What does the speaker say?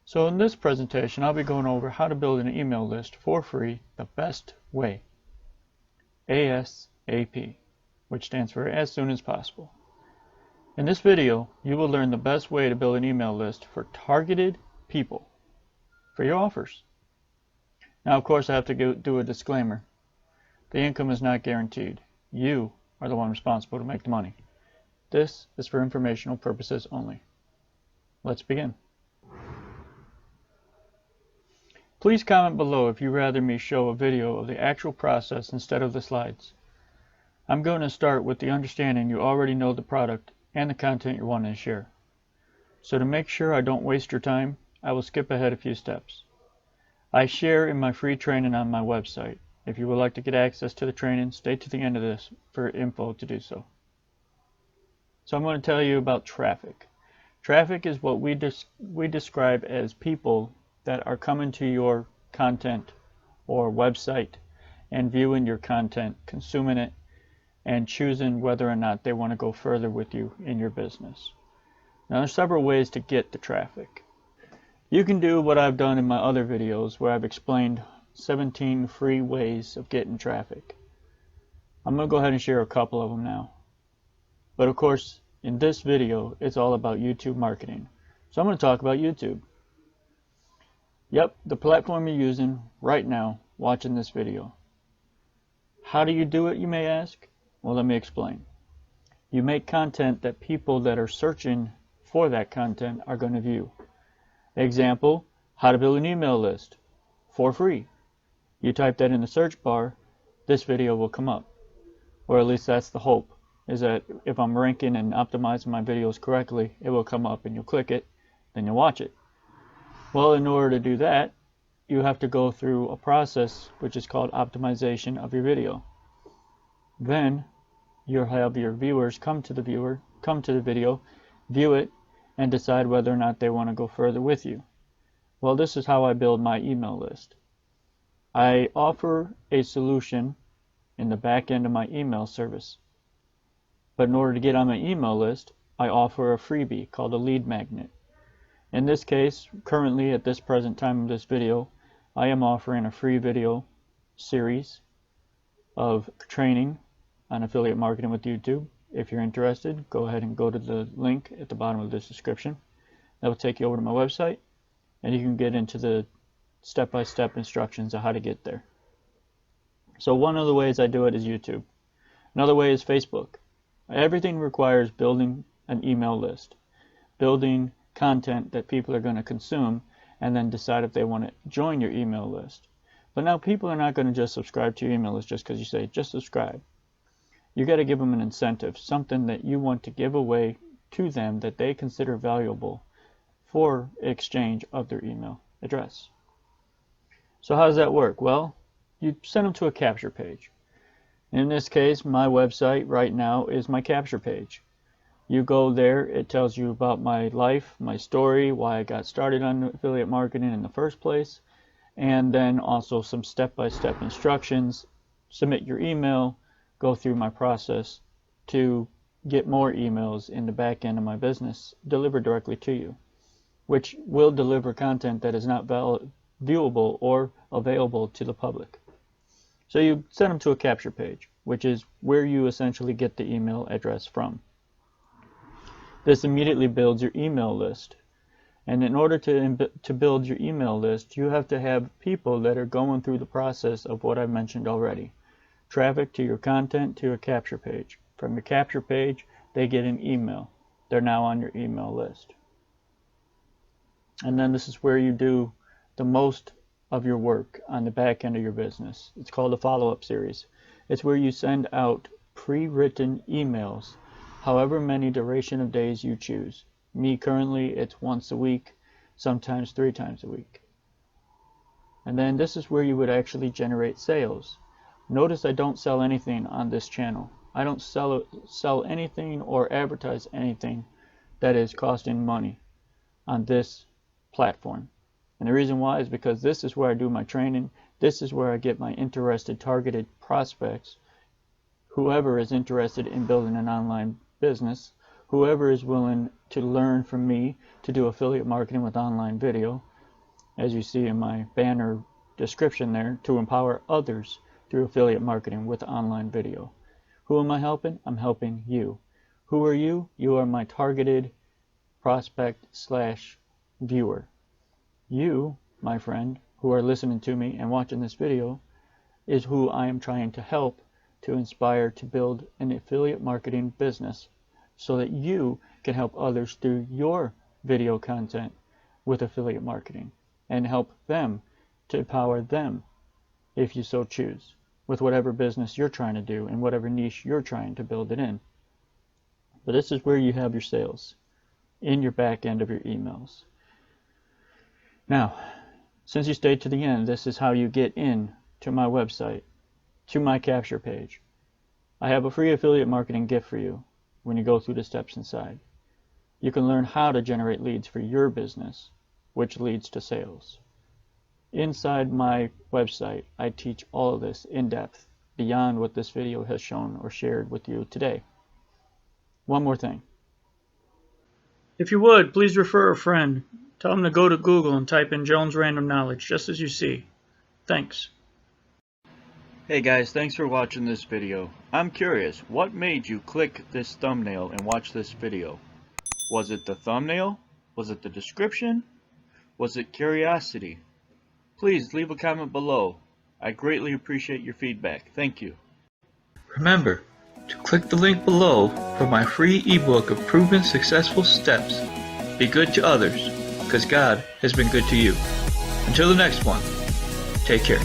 So in this presentation, I'll be going over how to build an email list for free the best way. ASAP, which stands for as soon as possible. In this video, you will learn the best way to build an email list for targeted people for your offers. Now, of course, I have to do a disclaimer. The income is not guaranteed. You are the one responsible to make the money. This is for informational purposes only. Let's begin. Please comment below if you'd rather me show a video of the actual process instead of the slides. I'm going to start with the understanding you already know the product and the content you're wanting to share. So to make sure I don't waste your time, I will skip ahead a few steps. I share in my free training on my website. If you would like to get access to the training, stay to the end of this for info to do so. So I'm going to tell you about traffic. Traffic is what we describe as people that are coming to your content or website and viewing your content, consuming it, and choosing whether or not they want to go further with you in your business. Now, there's several ways to get the traffic. You can do what I've done in my other videos where I've explained 17 free ways of getting traffic. I'm going to go ahead and share a couple of them now. But of course, in this video, it's all about YouTube marketing. So I'm going to talk about YouTube. Yep, the platform you're using right now, watching this video. How do you do it, you may ask? Well, let me explain. You make content that people that are searching for that content are going to view. Example, how to build an email list for free. You type that in the search bar, this video will come up. Or at least that's the hope, is that if I'm ranking and optimizing my videos correctly, it will come up and you'll click it, then you'll watch it. Well, in order to do that, you have to go through a process which is called optimization of your video. Then you'll have your viewers come to the video, view it, and decide whether or not they want to go further with you. Well, this is how I build my email list. I offer a solution in the back end of my email service. But in order to get on my email list, I offer a freebie called a lead magnet. In this case, currently at this present time of this video, I am offering a free video series of training on affiliate marketing with YouTube. If you're interested, go ahead and go to the link at the bottom of this description. That will take you over to my website, and you can get into the step-by-step instructions of how to get there. So one of the ways I do it is YouTube. Another way is Facebook. Everything requires building an email list, building content that people are going to consume, and then decide if they want to join your email list. But now people are not going to just subscribe to your email list just because you say, just subscribe. You got to give them an incentive, something that you want to give away to them that they consider valuable for exchange of their email address. So how does that work? Well, you send them to a capture page. In this case, my website right now is my capture page. You go there, it tells you about my life, my story, why I got started on affiliate marketing in the first place, and then also some step-by-step instructions. Submit your email, go through my process to get more emails in the back end of my business delivered directly to you, which will deliver content that is not viewable or available to the public. So you send them to a capture page, which is where you essentially get the email address from. This immediately builds your email list. And in order to build your email list, you have to have people that are going through the process of what I mentioned already. Traffic to your content to your capture page. From your capture page, they get an email. They're now on your email list. And then this is where you do the most of your work on the back end of your business. It's called a follow-up series. It's where you send out pre-written emails, however many duration of days you choose. Me currently, it's once a week, sometimes 3 times a week. And then this is where you would actually generate sales. Notice I don't sell anything on this channel. I don't sell anything or advertise anything that is costing money on this platform. And the reason why is because this is where I do my training. This is where I get my interested, targeted prospects. Whoever is interested in building an online business, whoever is willing to learn from me to do affiliate marketing with online video, as you see in my banner description there, to empower others through affiliate marketing with online video. Who am I helping? I'm helping you. Who are you? You are my targeted prospect / viewer. You, my friend, who are listening to me and watching this video, is who I am trying to help to inspire to build an affiliate marketing business so that you can help others through your video content with affiliate marketing and help them to empower them, if you so choose, with whatever business you're trying to do and whatever niche you're trying to build it in. But this is where you have your sales, in your back end of your emails. Now, since you stayed to the end, this is how you get in to my website, to my capture page. I have a free affiliate marketing gift for you when you go through the steps inside. You can learn how to generate leads for your business, which leads to sales. Inside my website, I teach all of this in depth, beyond what this video has shown or shared with you today. One more thing. If you would, please refer a friend. Tell them to go to Google and type in Jones Random Knowledge, just as you see. Thanks. Hey guys, thanks for watching this video. I'm curious, what made you click this thumbnail and watch this video? Was it the thumbnail? Was it the description? Was it curiosity? Please leave a comment below. I greatly appreciate your feedback. Thank you. Remember to click the link below for my free ebook of proven successful steps. Be good to others, because God has been good to you. Until the next one, take care.